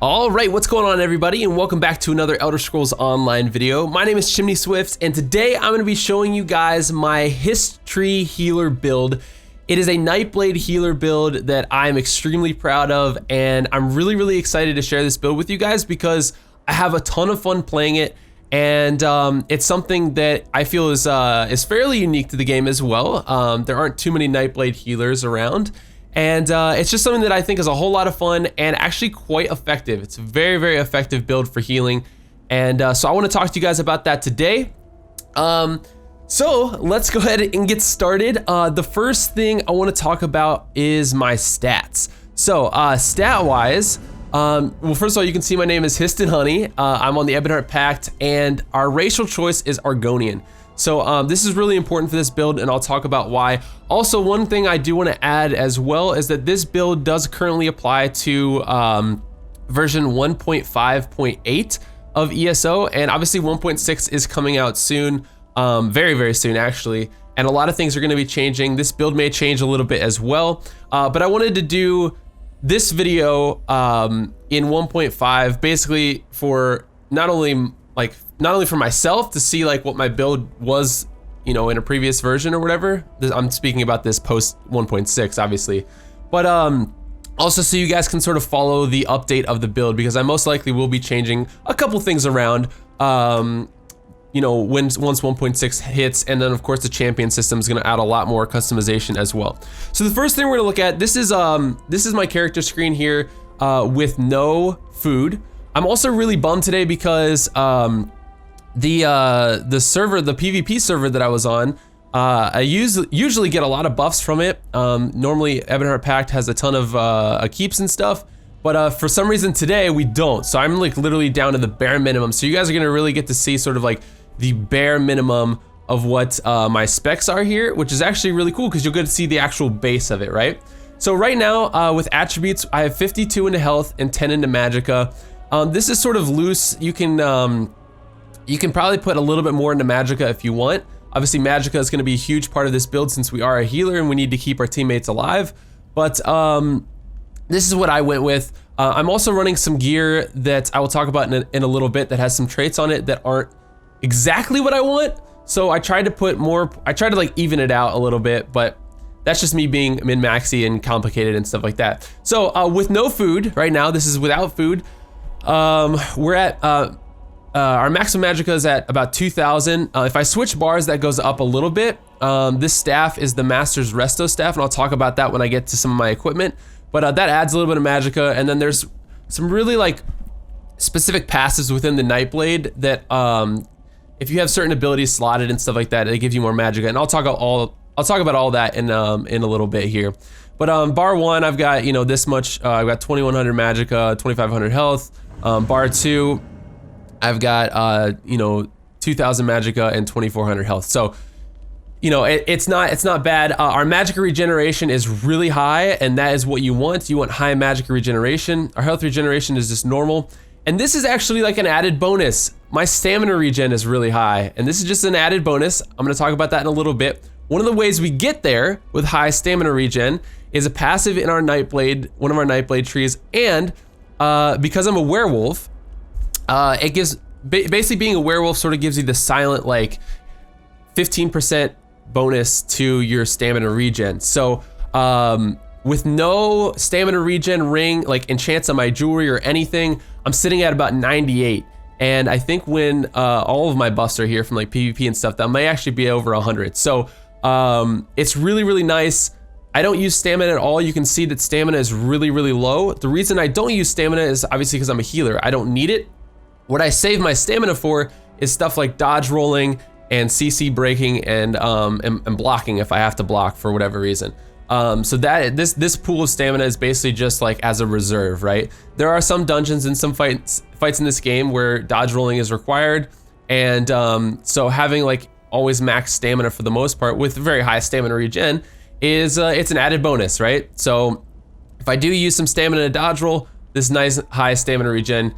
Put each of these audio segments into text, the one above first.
All right, what's going on, everybody, and welcome back to another Elder Scrolls Online video. My name is Chimney Swift, and today I'm going to be showing you guys my Hist-Tree Healer build. It is a Nightblade healer build that I'm extremely proud of, and I'm really excited to share this build with you guys because I have a ton of fun playing it, and it's something that I feel is fairly unique to the game as well. There aren't too many Nightblade healers around. And it's just something that I think is a whole lot of fun and actually quite effective. It's a very effective build for healing. And so I want to talk to you guys about that today. So let's go ahead and get started. The first thing I want to talk about is my stats. So stat-wise, well, first of all, you can see my name is Hist and Honey. I'm on the Ebonheart Pact, and our racial choice is Argonian. So this is really important for this build, and I'll talk about why. Also, one thing I do want to add as well is that this build does currently apply to version 1.5.8 of ESO, and obviously 1.6 is coming out soon, very soon actually, and a lot of things are going to be changing. This build may change a little bit as well, but I wanted to do this video in 1.5 basically for not only for myself to see like what my build was, you know, in a previous version or whatever. I'm speaking about this post 1.6 obviously, but also so you guys can sort of follow the update of the build, because I most likely will be changing a couple things around, you know, once 1.6 hits, and then of course the champion system is going to add a lot more customization as well. So the first thing we're going to look at, this is my character screen here with no food. I'm also really bummed today because the server, the PvP server that I was on, I usually get a lot of buffs from it. Normally Ebonheart Pact has a ton of keeps and stuff, but for some reason today we don't. So I'm like literally down to the bare minimum. So you guys are gonna really get to see sort of like the bare minimum of what my specs are here, which is actually really cool because you'll get to see the actual base of it, right? So right now with attributes, I have 52 into health and 10 into magicka. This is sort of loose. You can probably put a little bit more into magicka if you want. Obviously magicka is going to be a huge part of this build since we are a healer and we need to keep our teammates alive. But this is what I went with. I'm also running some gear that I will talk about in a little bit that has some traits on it that aren't exactly what I want. So I tried to put more, I tried to like even it out a little bit, but that's just me being min-maxy and complicated and stuff like that. So with no food right now, this is without food. We're at our maximum magicka is at about 2,000. If I switch bars, that goes up a little bit. This staff is the Master's Resto staff, and I'll talk about that when I get to some of my equipment. But that adds a little bit of magicka, and then there's some really like specific passives within the Nightblade that if you have certain abilities slotted and stuff like that, it gives you more magicka. And I'll talk about all that in a little bit here. But bar 1, I've got, you know, this much. I've got 2,100 magicka, 2,500 health. Bar 2, I've got you know, 2,000 magicka and 2,400 health. So, you know, it's not bad. Our magicka regeneration is really high, and that is what you want. You want high magicka regeneration. Our health regeneration is just normal, and this is actually like an added bonus. My stamina regen is really high, and this is just an added bonus. I'm going to talk about that in a little bit. One of the ways we get there with high stamina regen is a passive in our Nightblade, one of our Nightblade trees, and because I'm a werewolf, it gives, basically being a werewolf sort of gives you the silent like 15% bonus to your stamina regen. So with no stamina regen ring, like enchants on my jewelry or anything, I'm sitting at about 98. And I think when all of my buffs are here from like PvP and stuff, that may actually be over 100. So it's really nice. I don't use stamina at all. You can see that stamina is really low. The reason I don't use stamina is obviously because I'm a healer. I don't need it. What I save my stamina for is stuff like dodge rolling and CC breaking and blocking if I have to block for whatever reason. So that this pool of stamina is basically just like as a reserve, right? There are some dungeons and some fights in this game where dodge rolling is required, and so having like always max stamina for the most part with very high stamina regen is it's an added bonus, right? So if I do use some stamina to dodge roll, this nice high stamina regen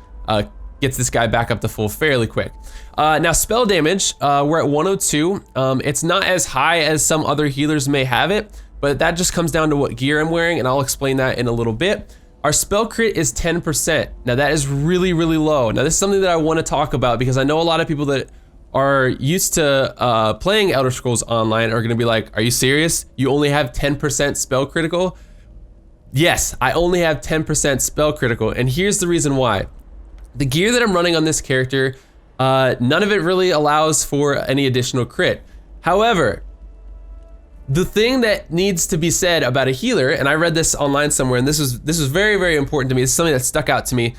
gets this guy back up to full fairly quick. Now spell damage, we're at 102. It's not as high as some other healers may have it, but that just comes down to what gear I'm wearing, and I'll explain that in a little bit. our spell crit is 10%. Now that is really, really low. Now this is something that I want to talk about because I know a lot of people that are used to playing Elder Scrolls Online are going to be like, are you serious? You only have 10% spell critical? Yes, I only have 10% spell critical, and here's the reason why. The gear that I'm running on this character, none of it really allows for any additional crit. However, the thing that needs to be said about a healer, and I read this online somewhere, and this was very, very important to me. This is something that stuck out to me.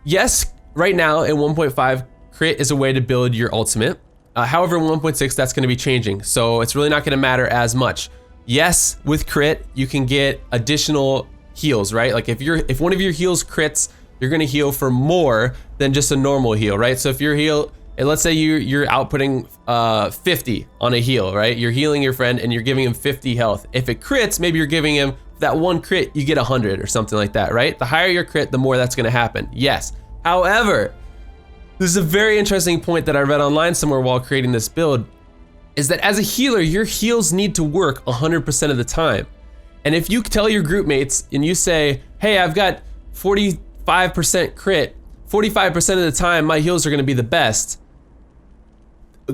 Yes, right now in 1.5, crit is a way to build your ultimate. However, in 1.6, that's going to be changing, so it's really not going to matter as much. Yes, with crit, you can get additional heals, right? Like if one of your heals crits, you're going to heal for more than just a normal heal, right? So if your heal, and let's say you're outputting 50 on a heal, right? You're healing your friend and you're giving him 50 health. If it crits, maybe you're giving him that one crit, you get 100 or something like that, right? The higher your crit, the more that's going to happen. Yes. However, this is a very interesting point that I read online somewhere while creating this build, is that as a healer, your heals need to work 100% of the time. And if you tell your group mates and you say, hey, I've got 45% crit, 45% of the time my heals are going to be the best.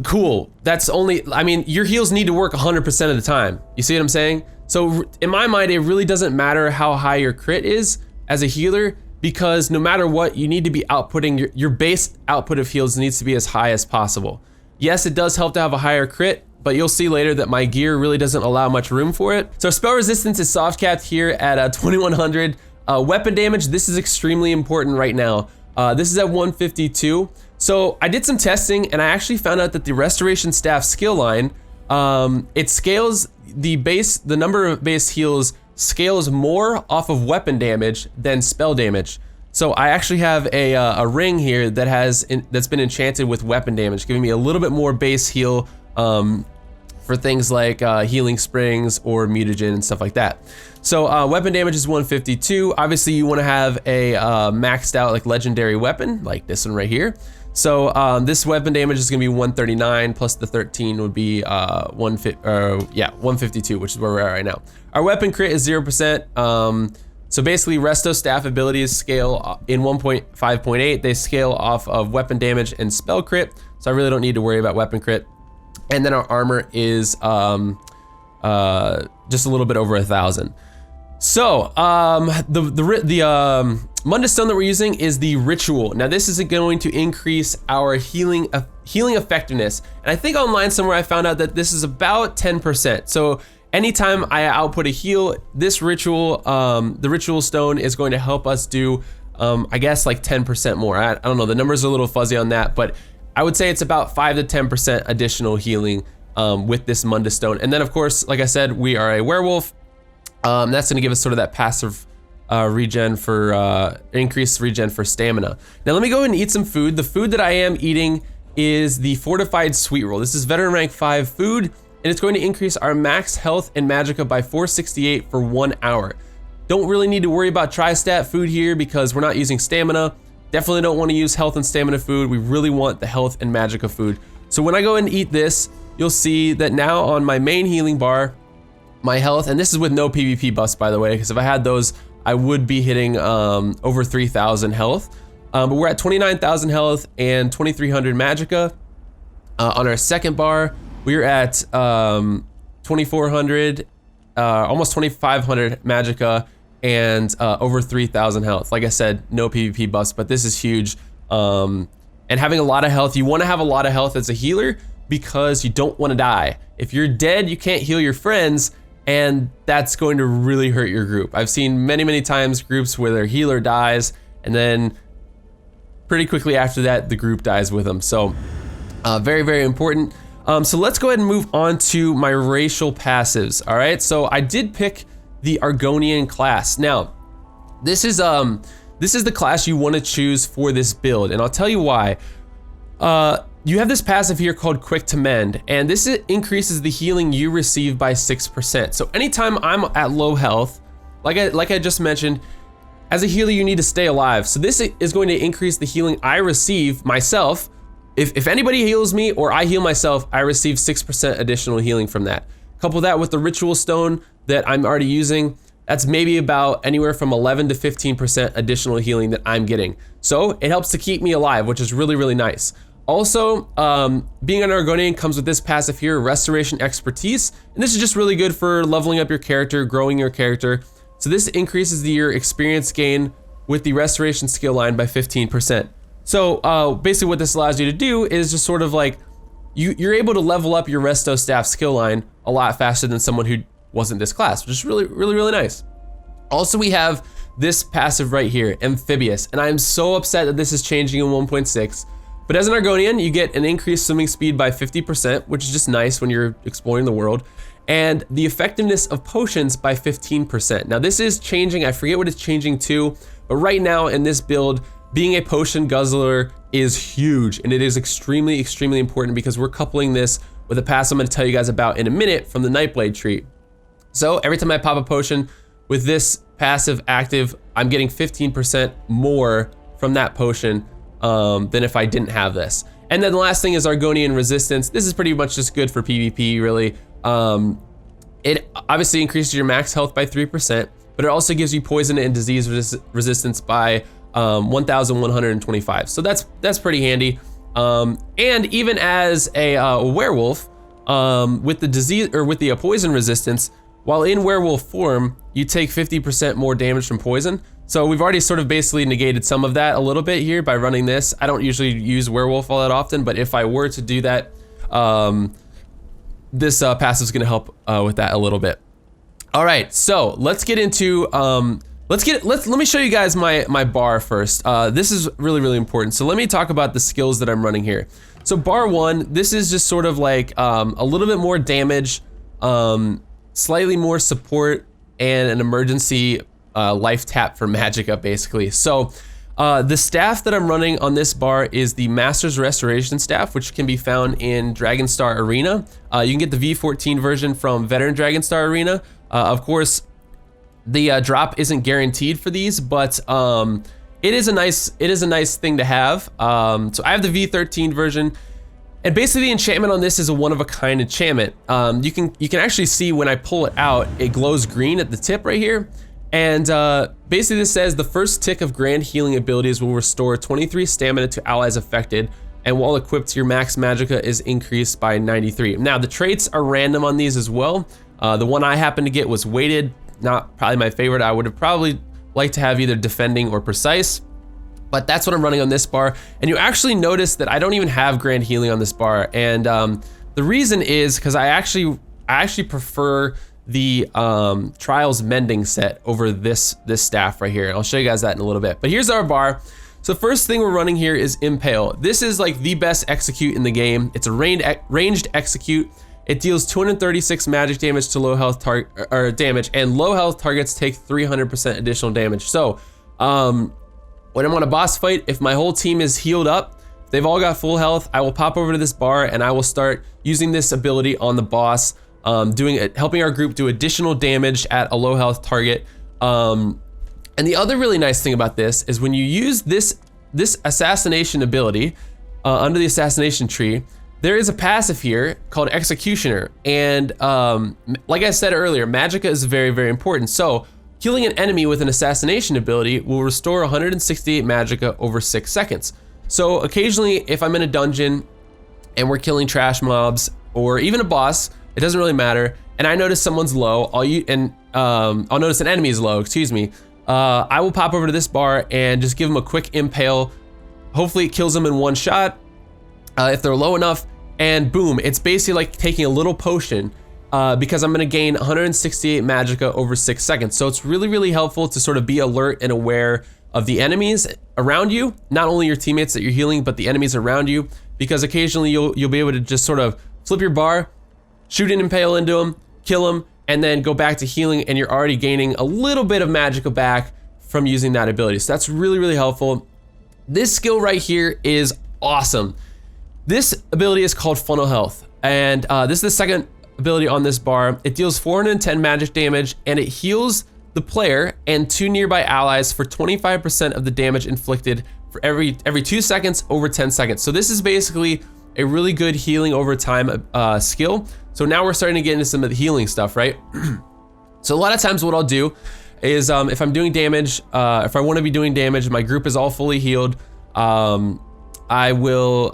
Cool. That's only, I mean, your heals need to work 100% of the time. You see what I'm saying? So in my mind, it really doesn't matter how high your crit is as a healer, because no matter what, you need to be outputting your base output of heals needs to be as high as possible. Yes, it does help to have a higher crit, but you'll see later that my gear really doesn't allow much room for it. So spell resistance is soft capped here at 2100. Weapon damage, this is extremely important right now. This is at 152. So I did some testing and I actually found out that the Restoration Staff skill line, it scales the number of base heals scales more off of weapon damage than spell damage. So I actually have a ring here that that's been enchanted with weapon damage, giving me a little bit more base heal for things like healing springs or mutagen and stuff like that. So weapon damage is 152. Obviously you want to have a maxed out like legendary weapon like this one right here. So this weapon damage is going to be 139 plus the 13 would be 152, which is where we're at right now. Our weapon crit is 0%. So basically Resto staff abilities scale in 1.5.8. They scale off of weapon damage and spell crit. So I really don't need to worry about weapon crit. And then our armor is just a little bit over 1,000. So the Munda Stone that we're using is the Ritual. Now this is going to increase our healing effectiveness. And I think online somewhere I found out that this is about 10%. So anytime I output a heal, this Ritual, the Ritual Stone is going to help us do, I guess like 10% more. I don't know, the numbers are a little fuzzy on that, but I would say it's about 5 to 10% additional healing with this Munda Stone. And then of course, like I said, we are a werewolf. That's gonna give us sort of that passive regen for, increased regen for stamina. Now let me go ahead and eat some food. The food that I am eating is the Fortified Sweet Roll. This is veteran rank 5 food, and it's going to increase our max health and magicka by 468 for 1 hour. Don't really need to worry about tri-stat food here because we're not using stamina. Definitely don't want to use health and stamina food. We really want the health and magicka food. So when I go and eat this, you'll see that now on my main healing bar, my health, and this is with no PvP buffs by the way, because if I had those, I would be hitting over 3,000 health. But we're at 29,000 health and 2,300 magicka. On our second bar, we're at 2,400, almost 2,500 magicka and over 3,000 health. Like I said, no PvP buffs, but this is huge. And having a lot of health, you want to have a lot of health as a healer because you don't want to die. If you're dead, you can't heal your friends, and that's going to really hurt your group. I've seen many, many times groups where their healer dies, and then pretty quickly after that, the group dies with them. So very, very important. So let's go ahead and move on to my racial passives. All right, so I did pick the Argonian class. Now, this is the class you want to choose for this build, and I'll tell you why. You have this passive here called Quick to Mend, and this increases the healing you receive by 6%. So anytime I'm at low health, like I just mentioned, as a healer you need to stay alive. So this is going to increase the healing I receive myself. If anybody heals me or I heal myself, I receive 6% additional healing from that. Couple that with the Ritual Stone that I'm already using, that's maybe about anywhere from 11 to 15% additional healing that I'm getting. So it helps to keep me alive, which is really, really nice. Also, being an Argonian comes with this passive here, Restoration Expertise. And this is just really good for leveling up your character, growing your character. So this increases your experience gain with the Restoration skill line by 15%. So basically what this allows you to do is just sort of like, you're able to level up your Resto staff skill line a lot faster than someone who wasn't this class, which is really, really, really nice. Also, we have this passive right here, Amphibious, and I'm so upset that this is changing in 1.6. But as an Argonian, you get an increased swimming speed by 50%, which is just nice when you're exploring the world, and the effectiveness of potions by 15%. Now this is changing, I forget what it's changing to, but right now in this build, being a potion guzzler is huge, and it is extremely, extremely important because we're coupling this with a pass I'm going to tell you guys about in a minute from the Nightblade tree. So every time I pop a potion with this passive active, I'm getting 15% more from that potion than if I didn't have this. And then the last thing is Argonian Resistance. This is pretty much just good for PvP, really. It obviously increases your max health by 3%, but it also gives you poison and disease resistance by 1,125. So that's pretty handy. And even as a werewolf, with the disease or with the poison resistance, while in werewolf form, you take 50% more damage from poison. So we've already sort of basically negated some of that a little bit here by running this. I don't usually use werewolf all that often, but if I were to do that, this passive is going to help with that a little bit. All right, so let's get into let me show you guys my bar first. This is really, really important. So let me talk about the skills that I'm running here. So bar 1, this is just sort of like a little bit more damage, slightly more support, and an emergency life tap for Magicka, basically. So the staff that I'm running on this bar is the Master's Restoration staff, which can be found in Dragonstar Arena. You can get the V14 version from Veteran Dragonstar Arena. Of course, the drop isn't guaranteed for these, but it is a nice thing to have. So I have the V13 version, and basically the enchantment on this is a one-of-a-kind enchantment. You can actually see when I pull it out, it glows green at the tip right here. And basically this says the first tick of grand healing abilities will restore 23 stamina to allies affected, and while equipped, your max magicka is increased by 93. Now the traits are random on these as well. The one I happened to get was weighted, not probably my favorite. I would have probably liked to have either defending or precise, but that's what I'm running on this bar. And you actually notice that I don't even have grand healing on this bar, and the reason is because I actually prefer the Trials Mending set over this staff right here, and I'll show you guys that in a little bit. But here's our bar. So first thing we're running here is Impale. This is like the best execute in the game. It's a ranged execute. It deals 236 magic damage to low health damage, and low health targets take 300% additional damage. So when I'm on a boss fight, if my whole team is healed up, they've all got full health, I will pop over to this bar and I will start using this ability on the boss, helping our group do additional damage at a low health target. And the other really nice thing about this is when you use this assassination ability under the assassination tree, there is a passive here called Executioner, and like I said earlier, magicka is very, very important. So killing an enemy with an assassination ability will restore 168 magicka over 6 seconds. So occasionally, if I'm in a dungeon and we're killing trash mobs or even a boss, it doesn't really matter, and I notice someone's low, I'll notice an enemy is low, excuse me. I will pop over to this bar and just give them a quick impale. Hopefully it kills them in one shot. If they're low enough, and boom, it's basically like taking a little potion because I'm gonna gain 168 magicka over 6 seconds. So it's really, really helpful to sort of be alert and aware of the enemies around you, not only your teammates that you're healing, but the enemies around you, because occasionally you'll be able to just sort of flip your bar, shoot an impale into them, kill them, and then go back to healing, and you're already gaining a little bit of magicka back from using that ability. So that's really, really helpful. This skill right here is awesome. This ability is called Funnel Health, and this is the second ability on this bar. It deals 410 magic damage, and it heals the player and 2 nearby allies for 25% of the damage inflicted for every 2 seconds over 10 seconds. So this is basically a really good healing over time skill. So now we're starting to get into some of the healing stuff, right? So a lot of times what I'll do is if I'm doing damage, if I want to be doing damage, my group is all fully healed, I will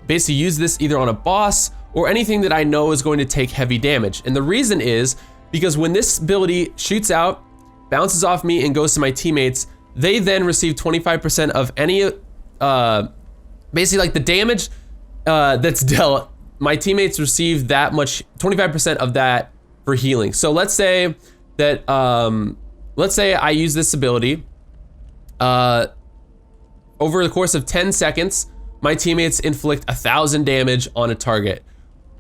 basically use this either on a boss or anything that I know is going to take heavy damage. And the reason is because when this ability shoots out, bounces off me and goes to my teammates, they then receive 25% of any, basically like the damage that's dealt, my teammates receive that much, 25% of that for healing. So let's say that, let's say I use this ability, over the course of 10 seconds, my teammates inflict 1,000 damage on a target.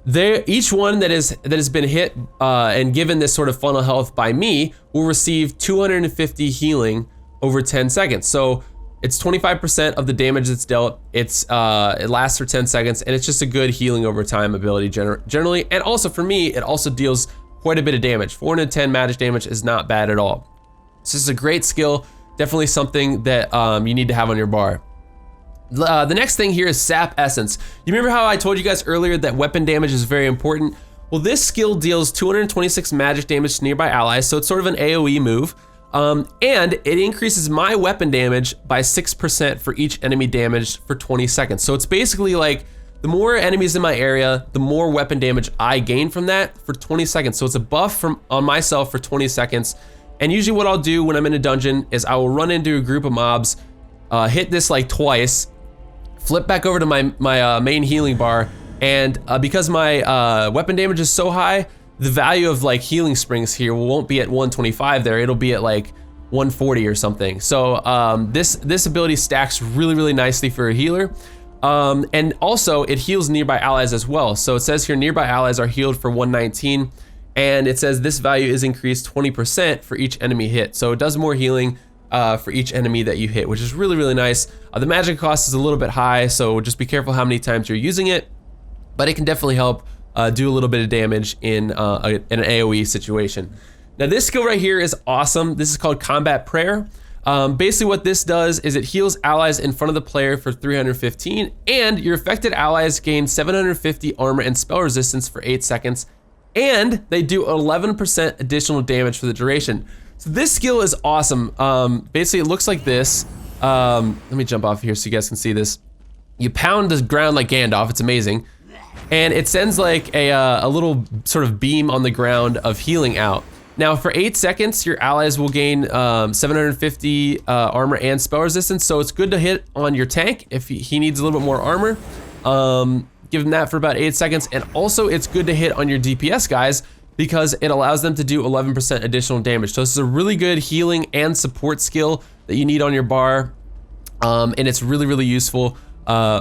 Each one that has been hit and given this sort of funnel health by me will receive 250 healing over 10 seconds. So it's 25% of the damage that's dealt. It lasts for 10 seconds, and it's just a good healing over time ability generally. And also for me, it also deals quite a bit of damage. 410 magic damage is not bad at all. So this is a great skill. Definitely something that you need to have on your bar. The next thing here is Sap Essence. You remember how I told you guys earlier that weapon damage is very important? Well, this skill deals 226 magic damage to nearby allies, so it's sort of an AoE move. And it increases my weapon damage by 6% for each enemy damaged for 20 seconds. So it's basically like the more enemies in my area, the more weapon damage I gain from that for 20 seconds. So it's a buff on myself for 20 seconds. And usually what I'll do when I'm in a dungeon is I will run into a group of mobs, hit this like twice, flip back over to my main healing bar, and because my weapon damage is so high, the value of like healing springs here won't be at 125 there, it'll be at like 140 or something. So this ability stacks really nicely for a healer. And also it heals nearby allies as well. So it says here nearby allies are healed for 119, and it says this value is increased 20% for each enemy hit. So it does more healing for each enemy that you hit, which is really nice. The magic cost is a little bit high, so just be careful how many times you're using it, but it can definitely help do a little bit of damage in an AoE situation. Now this skill right here is awesome. This is called Combat Prayer. Basically what this does is it heals allies in front of the player for 315, and your affected allies gain 750 armor and spell resistance for 8 seconds, and they do 11% additional damage for the duration. So this skill is awesome. Basically it looks like this. Let me jump off here so you guys can see this. You pound the ground like Gandalf, it's amazing. And it sends like a little sort of beam on the ground of healing out. Now for 8 seconds, your allies will gain 750 armor and spell resistance, so it's good to hit on your tank if he needs a little bit more armor. Give him that for about 8 seconds, and also it's good to hit on your DPS guys because it allows them to do 11% additional damage. So this is a really good healing and support skill that you need on your bar, and it's really useful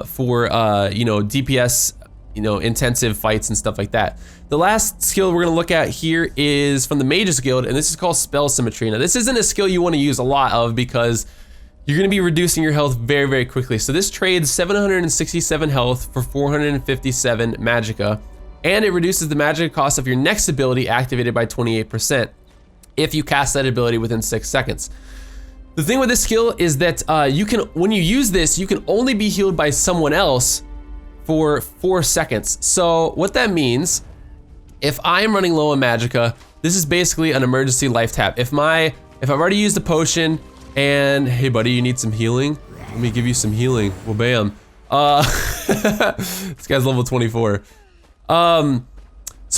for you know, DPS, you know, intensive fights and stuff like that. The last skill we're gonna look at here is from the Mages Guild, and this is called Spell Symmetry. Now this isn't a skill you want to use a lot of because you're gonna be reducing your health very quickly. So this trades 767 health for 457 magicka, and it reduces the magic cost of your next ability activated by 28% if you cast that ability within 6 seconds. The thing with this skill is that when you use this, you can only be healed by someone else for 4 seconds. So what that means, if I'm running low on magicka, this is basically an emergency life tap. If I've already used a potion and, hey buddy, you need some healing? Let me give you some healing. Well, bam. This guy's level 24. So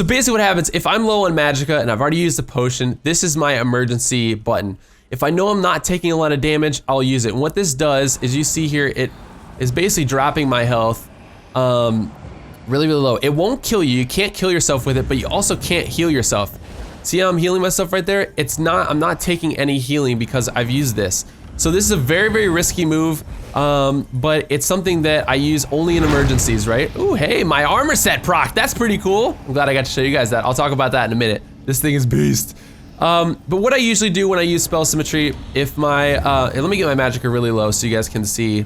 basically what happens, if I'm low on magicka and I've already used a potion, this is my emergency button. If I know I'm not taking a lot of damage, I'll use it. And what this does is, you see here, it is basically dropping my health really low. It won't kill you. You can't kill yourself with it, but you also can't heal yourself. See how I'm healing myself right there? I'm not taking any healing because I've used this. So this is a very risky move, but it's something that I use only in emergencies, right? Ooh, hey, my armor set proc. That's pretty cool. I'm glad I got to show you guys that. I'll talk about that in a minute. This thing is beast. But what I usually do when I use Spell Symmetry, if let me get my magicka really low so you guys can see.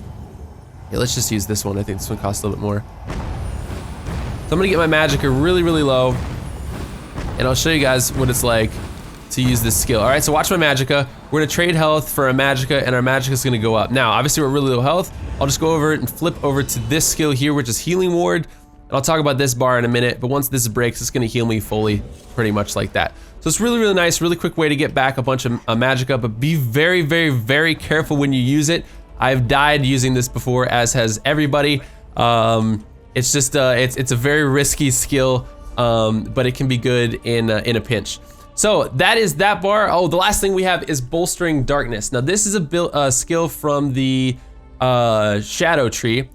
Yeah, let's just use this one. I think this one costs a little bit more. So I'm gonna get my magicka really low, and I'll show you guys what it's like to use this skill. All right, so watch my magicka. We're gonna trade health for a magicka, and our magicka is gonna go up. Now, obviously we're really low health. I'll just go over it and flip over to this skill here, which is Healing Ward. And I'll talk about this bar in a minute, but once this breaks, it's gonna heal me fully, pretty much like that. So it's really, really nice, really quick way to get back a bunch of magicka, but be very, very, very careful when you use it. I've died using this before, as has everybody. It's just, it's a very risky skill, but it can be good in a pinch. So that is that bar. Oh, the last thing we have is Bolstering Darkness. Now this is a skill from the Shadow Tree. I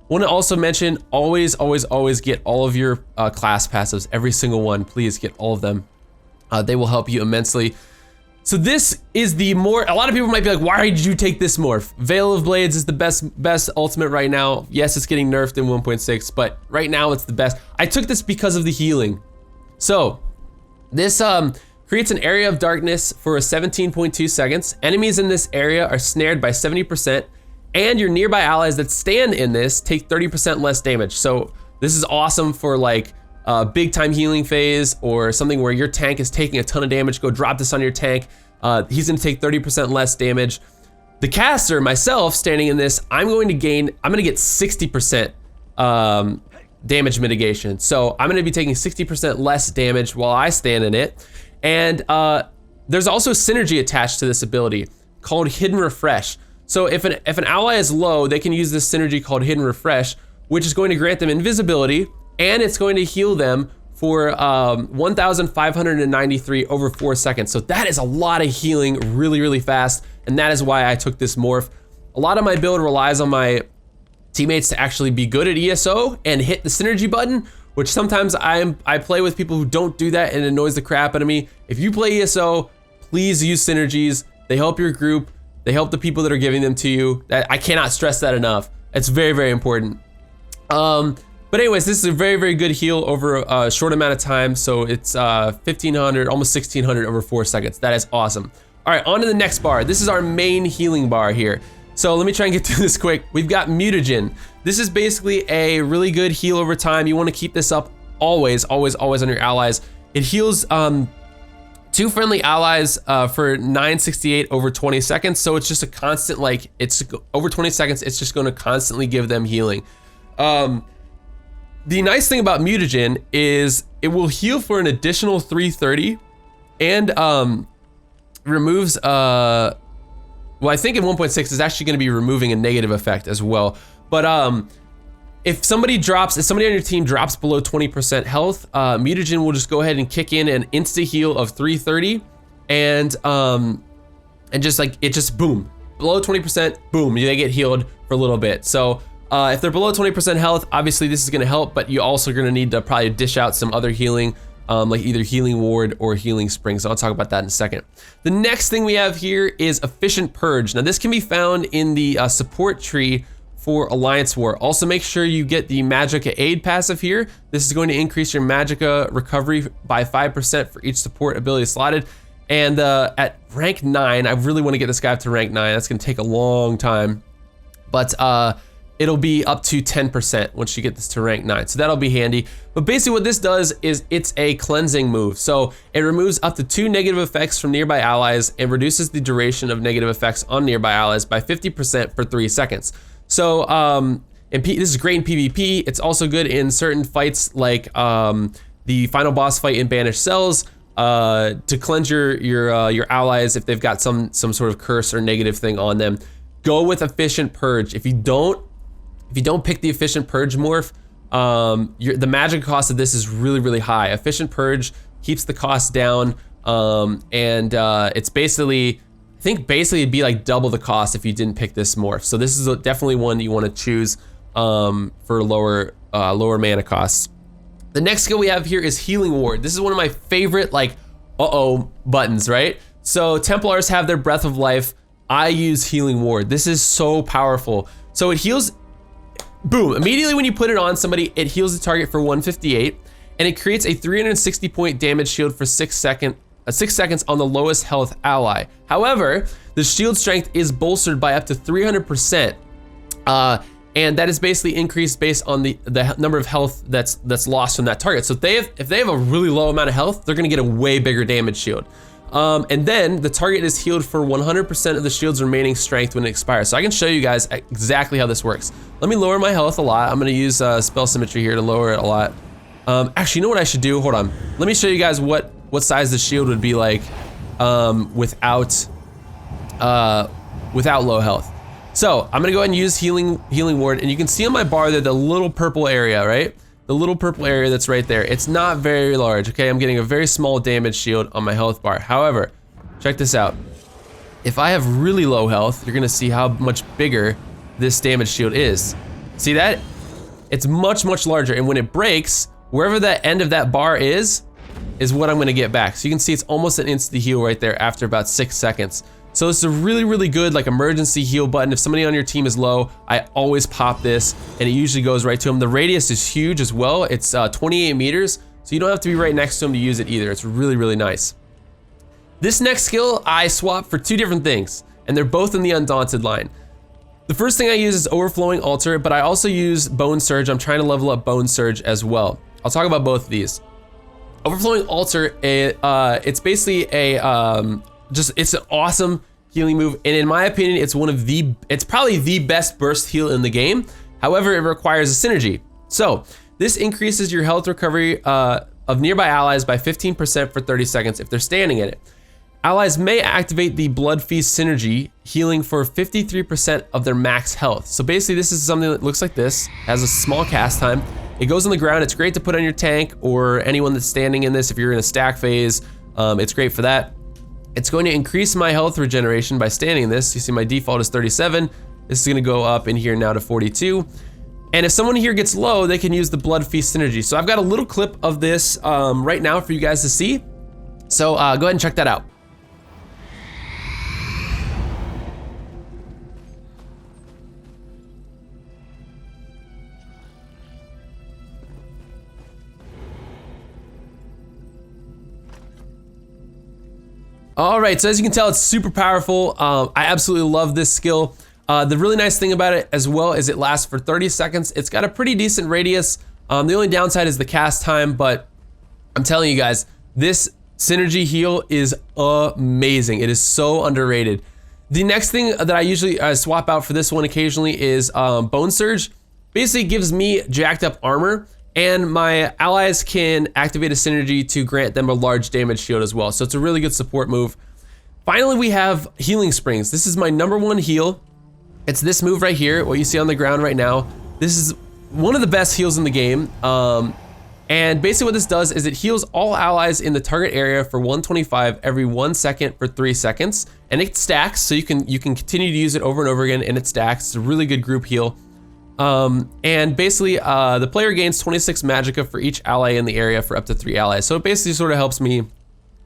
want to also mention, always, always, always get all of your class passives, every single one. Please get all of them. They will help you immensely. So this is the more, a lot of people might be like, why did you take this morph? Veil of Blades is the best ultimate right now. Yes, it's getting nerfed in 1.6, but right now it's the best. I took this because of the healing. So this creates an area of darkness for 17.2 seconds. Enemies in this area are snared by 70%, and your nearby allies that stand in this take 30% less damage. So this is awesome for like big time healing phase, or something where your tank is taking a ton of damage. Go drop this on your tank. He's gonna take 30% less damage. The caster, myself, standing in this, I'm gonna get 60% damage mitigation. So I'm gonna be taking 60% less damage while I stand in it. And there's also synergy attached to this ability called Hidden Refresh. So if an ally is low, they can use this synergy called Hidden Refresh, which is going to grant them invisibility, and it's going to heal them for 1,593 over 4 seconds. So that is a lot of healing really, really fast, and that is why I took this morph. A lot of my build relies on my teammates to actually be good at ESO and hit the synergy button, which sometimes I play with people who don't do that, and it annoys the crap out of me. If you play ESO, please use synergies. They help your group. They help the people that are giving them to you. I cannot stress that enough. It's very, very important. But anyways, this is a very, very good heal over a short amount of time. So it's 1,500, almost 1,600 over 4 seconds. That is awesome. All right, on to the next bar. This is our main healing bar here. So let me try and get through this quick. We've got Mutagen. This is basically a really good heal over time. You want to keep this up always, always, always on your allies. It heals 2 friendly allies for 968 over 20 seconds. So it's just a constant, like, it's over 20 seconds, it's just going to constantly give them healing. The nice thing about Mutagen is it will heal for an additional 330 and removes, well, I think in 1.6 is actually going to be removing a negative effect as well. But if somebody on your team drops below 20% health, Mutagen will just go ahead and kick in an insta heal of 330, and just like it just boom, below 20%, boom, they get healed for a little bit. So if they're below 20% health, obviously this is going to help, but you also going to need to probably dish out some other healing, like either Healing Ward or Healing Spring. So I'll talk about that in a second. The next thing we have here is Efficient Purge. Now this can be found in the support tree for Alliance War. Also make sure you get the Magicka Aid passive here. This is going to increase your Magicka recovery by 5% for each support ability slotted. And at rank 9, I really want to get this guy up to rank 9. That's going to take a long time, but it'll be up to 10% once you get this to rank 9. So that'll be handy. But basically what this does is it's a cleansing move. So it removes up to 2 negative effects from nearby allies and reduces the duration of negative effects on nearby allies by 50% for 3 seconds. So this is great in PvP. It's also good in certain fights like the final boss fight in Banished Cells, to cleanse your allies if they've got some sort of curse or negative thing on them. Go with Efficient Purge. If you don't pick the Efficient Purge morph, the magic cost of this is really, really high. Efficient Purge keeps the cost down, and it's basically, I think basically it'd be like double the cost if you didn't pick this morph. So this is definitely one that you want to choose for lower mana costs. The next skill we have here is Healing Ward. This is one of my favorite, like, buttons, right? So Templars have their Breath of Life. I use Healing Ward. This is so powerful. So it heals, boom, immediately when you put it on somebody, it heals the target for 158, and it creates a 360 point damage shield for 6 seconds on the lowest health ally. However, the shield strength is bolstered by up to 300%, and that is basically increased based on the number of health that's lost from that target. So if they have a really low amount of health, they're gonna get a way bigger damage shield. And then the target is healed for 100% of the shield's remaining strength when it expires. So I can show you guys exactly how this works. Let me lower my health a lot. I'm gonna use spell Symmetry here to lower it a lot. Actually, you know what I should do? Hold on. Let me show you guys what size the shield would be like without low health. So I'm gonna go ahead and use healing ward, and you can see on my bar there the little purple area, right? The little purple area that's right there. It's not very large, okay? I'm getting a very small damage shield on my health bar. However, check this out. If I have really low health, you're gonna see how much bigger this damage shield is. See that? It's much, much larger, and when it breaks, wherever that end of that bar is what I'm gonna get back. So you can see it's almost an instant heal right there after about 6 seconds. So it's a really, really good like emergency heal button. If somebody on your team is low, I always pop this and it usually goes right to them. The radius is huge as well. It's 28 meters, so you don't have to be right next to them to use it either. It's really, really nice. This next skill I swap for 2 different things, and they're both in the Undaunted line. The first thing I use is Overflowing Altar, but I also use Bone Surge. I'm trying to level up Bone Surge as well. I'll talk about both of these. Overflowing Altar, it's basically it's an awesome healing move, and in my opinion, it's probably the best burst heal in the game. However, it requires a synergy. So this increases your health recovery of nearby allies by 15% for 30 seconds if they're standing in it. Allies may activate the Blood Feast synergy, healing for 53% of their max health. So basically, this is something that looks like this, has a small cast time. It goes on the ground. It's great to put on your tank or anyone that's standing in this if you're in a stack phase. It's great for that. It's going to increase my health regeneration by standing in this. You see my default is 37. This is gonna go up in here now to 42. And if someone here gets low, they can use the Blood Feast synergy. So I've got a little clip of this right now for you guys to see. So go ahead and check that out. All right, so as you can tell, it's super powerful. I absolutely love this skill. The really nice thing about it as well is it lasts for 30 seconds. It's got a pretty decent radius. The only downside is the cast time, but I'm telling you guys, this synergy heal is amazing. It is so underrated. The next thing that I usually swap out for this one occasionally is Bone Surge. Basically gives me jacked up armor, and my allies can activate a synergy to grant them a large damage shield as well. So it's a really good support move. Finally, we have Healing Springs. This is my #1 heal. It's this move right here, what you see on the ground right now. This is one of the best heals in the game. And basically what this does is it heals all allies in the target area for 125 every 1 second for 3 seconds. And it stacks, so you can continue to use it over and over again, and it stacks. It's a really good group heal. And basically, the player gains 26 magicka for each ally in the area for up to 3 allies. So it basically sort of helps me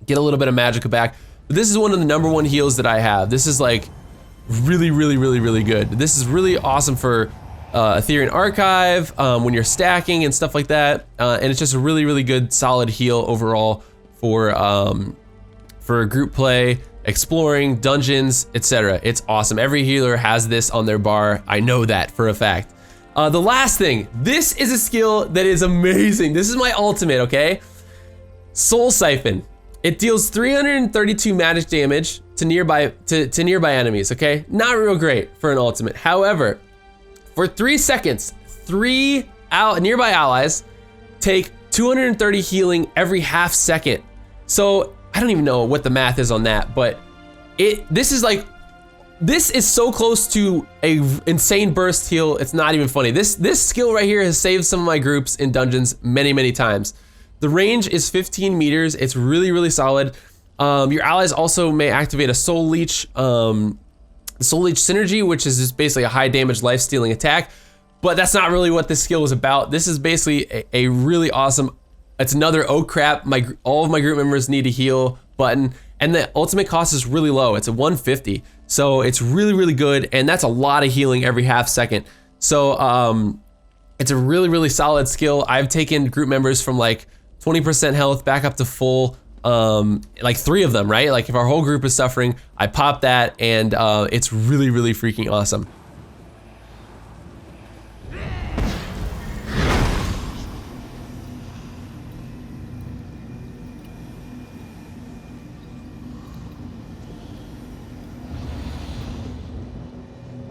get a little bit of magicka back. But this is one of the #1 heals that I have. This is like really, really, really, really good. This is really awesome for Ethereal Archive, when you're stacking and stuff like that. And it's just a really, really good, solid heal overall for group play, exploring, dungeons, etc. It's awesome. Every healer has this on their bar. I know that for a fact. The last thing, this is a skill that is amazing. This is my ultimate, okay? Soul Siphon. It deals 332 magic damage to nearby enemies, okay? Not real great for an ultimate. However, for 3 seconds, 3 nearby allies take 230 healing every half second. So I don't even know what the math is on that, but this is so close to a insane burst heal. It's not even funny. This skill right here has saved some of my groups in dungeons many, many times. The range is 15 meters. It's really, really solid. Your allies also may activate a Soul Leech, Soul Leech synergy, which is just basically a high damage life stealing attack. But that's not really what this skill is about. This is basically a really awesome. It's another oh crap, all of my group members need to heal button, and the ultimate cost is really low. It's a 150, so it's really, really good, and that's a lot of healing every half second. So it's a really, really solid skill. I've taken group members from like 20% health back up to full, like 3 of them, right? Like if our whole group is suffering, I pop that, and it's really, really freaking awesome.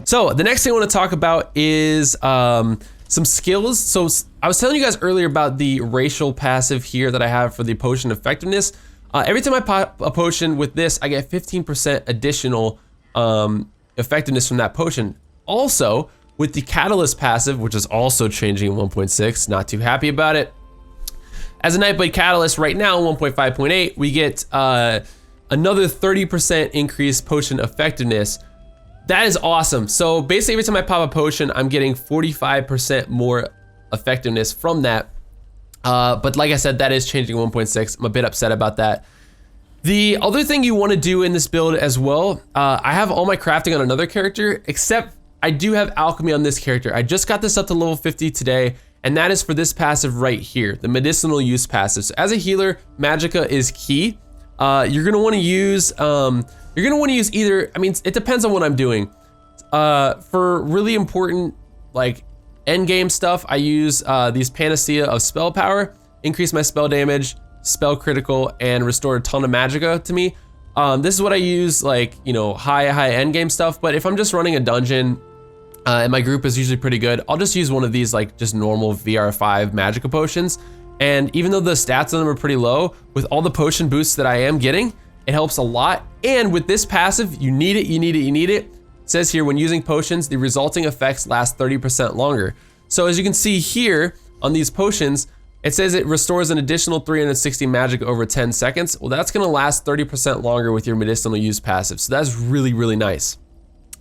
So the next thing I want to talk about is some skills. So I was telling you guys earlier about the racial passive here that I have for the potion effectiveness. Every time I pop a potion with this, I get 15% additional effectiveness from that potion. Also, with the catalyst passive, which is also changing in 1.6, not too happy about it. As a Nightblade catalyst right now, 1.5.8, we get another 30% increased potion effectiveness. That is awesome. So basically every time I pop a potion, I'm getting 45% more effectiveness from that. But like I said, that is changing 1.6. I'm a bit upset about that. The other thing you want to do in this build as well, I have all my crafting on another character, except I do have alchemy on this character. I just got this up to level 50 today, and that is for this passive right here, the medicinal use passive. So as a healer, magicka is key. You're gonna want to use either, I mean, it depends on what I'm doing. For really important like endgame stuff, I use these panacea of spell power, increase my spell damage, spell critical, and restore a ton of magicka to me. This is what I use, like, you know, high endgame stuff. But if I'm just running a dungeon and my group is usually pretty good, I'll just use one of these like just normal VR5 magicka potions. And even though the stats on them are pretty low, with all the potion boosts that I am getting, it helps a lot. And with this passive, you need it, you need it, you need it. It says here, when using potions, the resulting effects last 30% longer. So as you can see here on these potions, it says it restores an additional 360 magic over 10 seconds. Well, that's gonna last 30% longer with your medicinal use passive. So that's really, really nice.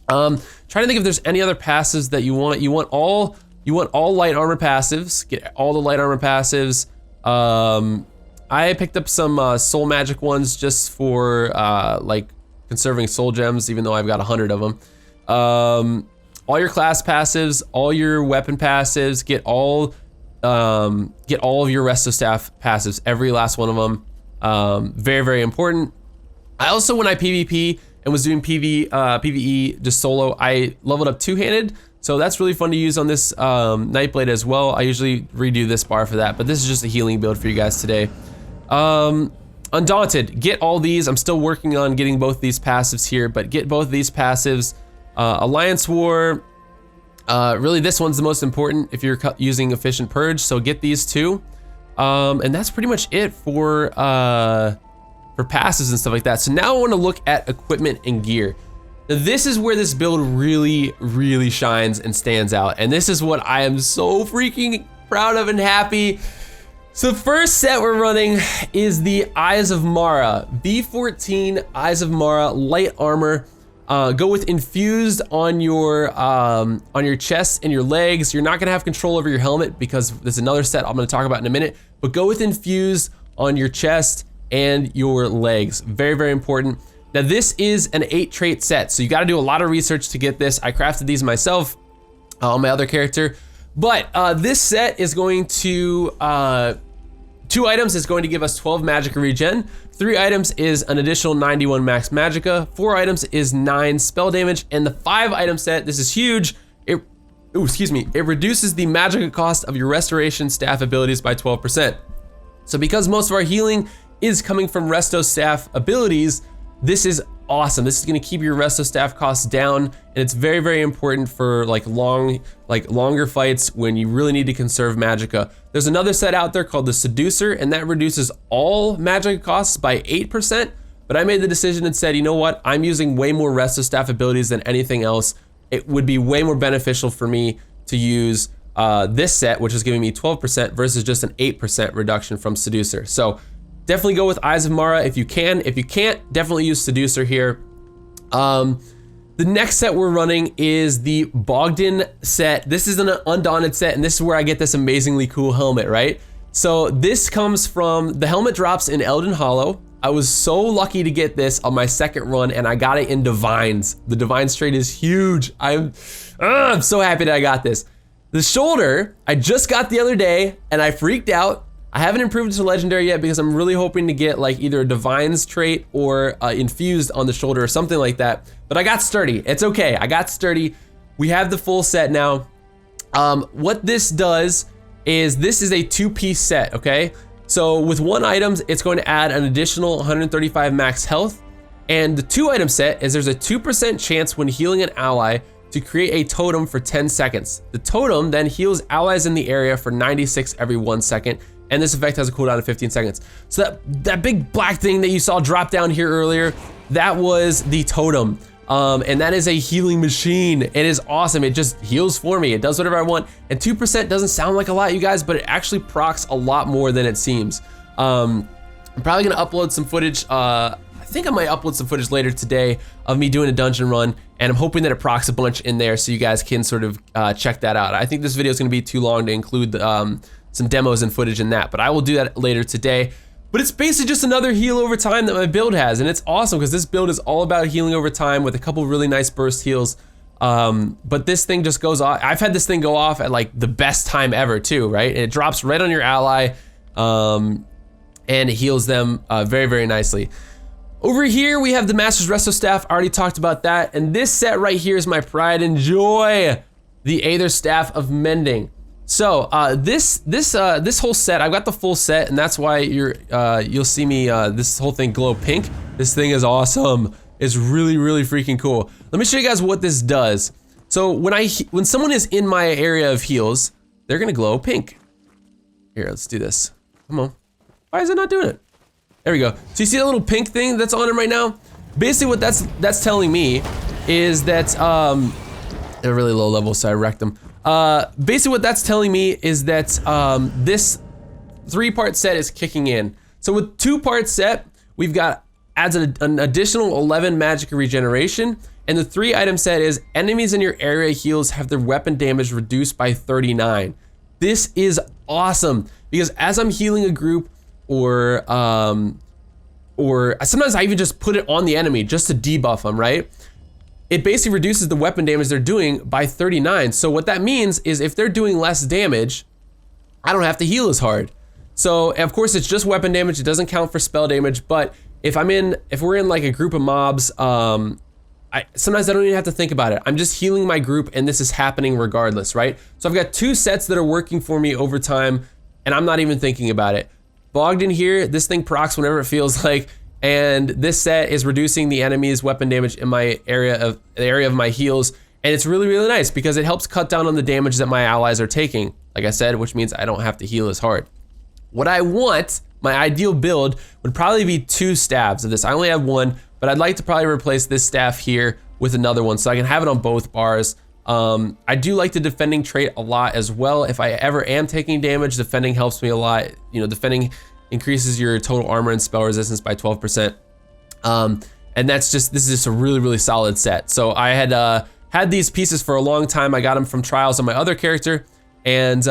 Trying to think if there's any other passives that you want. You want all light armor passives. Get all the light armor passives. I picked up some soul magic ones just for like conserving soul gems, even though I've got 100 of them. All your class passives, all your weapon passives, get all of your resto staff passives, every last one of them. Very, very important. I also, when I PvP and was doing PvE just solo, I leveled up two-handed. So that's really fun to use on this Nightblade as well. I usually redo this bar for that, but this is just a healing build for you guys today. Undaunted, get all these. I'm still working on getting both these passives here, but get both these passives. Alliance War, really this one's the most important if you're using Efficient Purge, so get these two. And that's pretty much it for passives and stuff like that. So now I want to look at equipment and gear. Now, this is where this build really, really shines and stands out. And this is what I am so freaking proud of and happy. So the first set we're running is the Eyes of Mara. V14 Eyes of Mara light armor. Go with infused on your chest and your legs. You're not gonna have control over your helmet because there's another set I'm gonna talk about in a minute, but go with infused on your chest and your legs. Very, very important. Now this is an 8 trait set, so you gotta do a lot of research to get this. I crafted these myself on my other character, but this set is going to, 2 items is going to give us 12 magicka regen, 3 items is an additional 91 max magicka, 4 items is 9 spell damage, and the 5 item set, this is huge, it reduces the magicka cost of your restoration staff abilities by 12%. So because most of our healing is coming from resto staff abilities, this is awesome. This is gonna keep your resto staff costs down, and it's very, very important for longer fights when you really need to conserve magicka. There's another set out there called the Seducer, and that reduces all magicka costs by 8%, but I made the decision and said, you know what? I'm using way more resto staff abilities than anything else. It would be way more beneficial for me to use this set, which is giving me 12% versus just an 8% reduction from Seducer. So definitely go with Eyes of Mara if you can. If you can't, definitely use Seducer here. The next set we're running is the Bogdan set. This is an Undaunted set, and this is where I get this amazingly cool helmet, right? So this comes from, the helmet drops in Elden Hollow. I was so lucky to get this on my second run, and I got it in Divines. The Divines trait is huge. I'm so happy that I got this. The shoulder, I just got the other day, and I freaked out. I haven't improved it to Legendary yet because I'm really hoping to get like either a Divines trait or infused on the shoulder or something like that. But I got Sturdy. It's okay. I got Sturdy. We have the full set now. What this does is this is a 2-piece set, okay? So with 1 item, it's going to add an additional 135 max health. And the 2 item set is there's a 2% chance when healing an ally to create a totem for 10 seconds. The totem then heals allies in the area for 96 every 1 second, and this effect has a cooldown of 15 seconds. So that big black thing that you saw drop down here earlier, that was the totem. And that is a healing machine. It is awesome. It just heals for me. It does whatever I want. And 2% doesn't sound like a lot, you guys, but it actually procs a lot more than it seems. I'm probably gonna upload some footage. I think I might upload some footage later today of me doing a dungeon run, and I'm hoping that it procs a bunch in there so you guys can sort of check that out. I think this video is gonna be too long to include some demos and footage in that, but I will do that later today. But it's basically just another heal over time that my build has, and it's awesome because this build is all about healing over time with a couple really nice burst heals. But this thing just goes off. I've had this thing go off at like the best time ever too, right? And it drops right on your ally, and it heals them very, very nicely. Over here, we have the Master's Resto Staff. I already talked about that. And this set right here is my pride and joy, the Aether Staff of Mending. So this whole set, I've got the full set, and that's why you'll see me this whole thing glow pink. This thing is awesome. It's really, really freaking cool. Let me show you guys what this does. So when someone is in my area of heals, they're gonna glow pink. Here, let's do this. Come on. Why is it not doing it? There we go. So you see that little pink thing that's on him right now? Basically what that's telling me is that, they're really low level, so I wrecked them. Basically what that's telling me is that this 3-part set is kicking in. So with 2-part set, we've got adds an additional 11 magic regeneration, and the 3-item set is enemies in your area heals have their weapon damage reduced by 39. This is awesome because as I'm healing a group, or sometimes I even just put it on the enemy just to debuff them, right? It basically reduces the weapon damage they're doing by 39. So what that means is if they're doing less damage, I don't have to heal as hard. So of course it's just weapon damage, it doesn't count for spell damage, but if we're in like a group of mobs, sometimes I don't even have to think about it. I'm just healing my group and this is happening regardless, right? So I've got 2 sets that are working for me over time and I'm not even thinking about it. Bogged in here, this thing procs whenever it feels like, and this set is reducing the enemy's weapon damage in my area of my heals, and it's really, really nice because it helps cut down on the damage that my allies are taking, like I said, which means I don't have to heal as hard. What I want, my ideal build, would probably be 2 staves of this. I only have 1, but I'd like to probably replace this staff here with another one so I can have it on both bars. I do like the defending trait a lot as well. If I ever am taking damage, defending helps me a lot. You know, defending increases your total armor and spell resistance by 12%. And this is just a really, really solid set. So I had these pieces for a long time. I got them from trials on my other character, and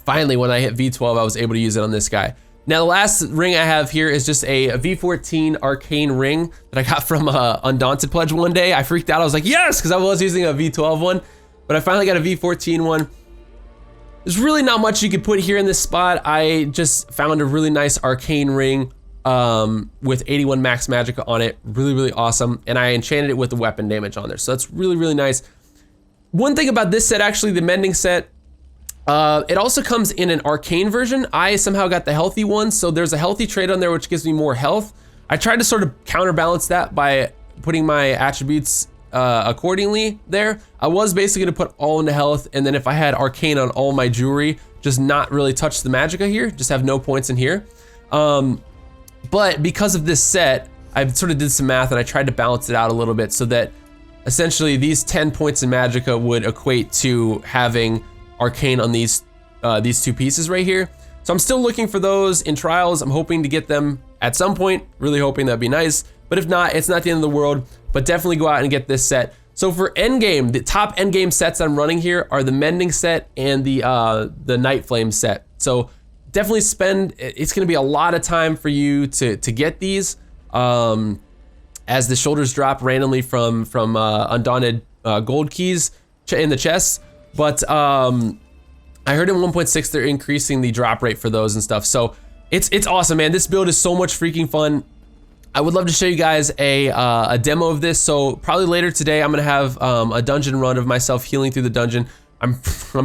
finally when I hit V12, I was able to use it on this guy. Now the last ring I have here is just a V14 arcane ring that I got from Undaunted Pledge one day. I freaked out, I was like, yes, because I was using a V12 one, but I finally got a V14 one. There's really not much you could put here in this spot. I just found a really nice arcane ring with 81 max magic on it, really, really awesome, and I enchanted it with the weapon damage on there, so that's really, really nice. One thing about this set, actually, the mending set, it also comes in an arcane version. I somehow got the healthy one, so there's a healthy trait on there which gives me more health. I tried to sort of counterbalance that by putting my attributes accordingly there. I was basically gonna put all into health, and then if I had arcane on all my jewelry, just not really touch the magicka here, just have no points in here. But because of this set, I sort of did some math and I tried to balance it out a little bit so that essentially these 10 points in magicka would equate to having arcane on these 2 pieces right here. So I'm still looking for those in trials. I'm hoping to get them at some point, really hoping that'd be nice. But if not, it's not the end of the world, but definitely go out and get this set. So for Endgame, the top Endgame sets I'm running here are the Mending set and the Night Flame set. So definitely it's gonna be a lot of time for you to get these as the shoulders drop randomly from Undaunted gold keys in the chests. But I heard in 1.6 they're increasing the drop rate for those and stuff. So it's awesome, man. This build is so much freaking fun. I would love to show you guys a demo of this. So probably later today, I'm gonna have a dungeon run of myself healing through the dungeon. I'm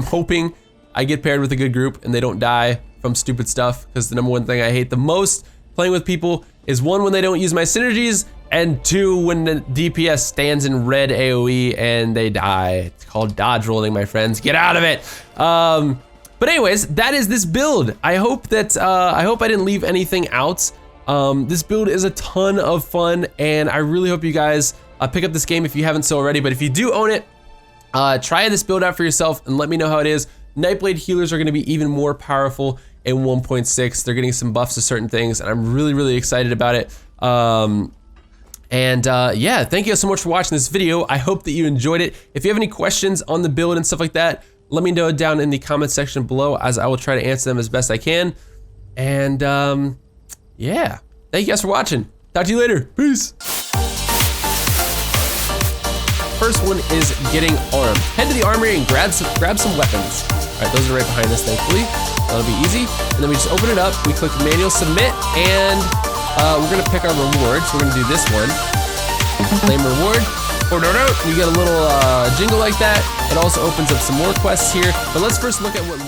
hoping I get paired with a good group and they don't die from stupid stuff, because the #1 thing I hate the most playing with people is one, when they don't use my synergies, and two, when the DPS stands in red AoE and they die. It's called dodge rolling, my friends. Get out of it. But anyways, that is this build. I hope that I didn't leave anything out. This build is a ton of fun, and I really hope you guys pick up this game if you haven't so already. But if you do own it, try this build out for yourself and let me know how it is. Nightblade healers are going to be even more powerful in 1.6. They're getting some buffs to certain things, and I'm really, really excited about it. Yeah, thank you guys so much for watching this video. I hope that you enjoyed it. If you have any questions on the build and stuff like that, let me know down in the comment section below, as I will try to answer them as best I can. And yeah, thank you guys for watching. Talk to you later. Peace. First one is getting armed. Head to the armory and grab some weapons. All right, those are right behind us, thankfully. That'll be easy. And then we just open it up, we click manual submit, and we're gonna pick our reward. So we're gonna do this one. Claim reward. You get a little jingle like that. It also opens up some more quests here. But let's first look at what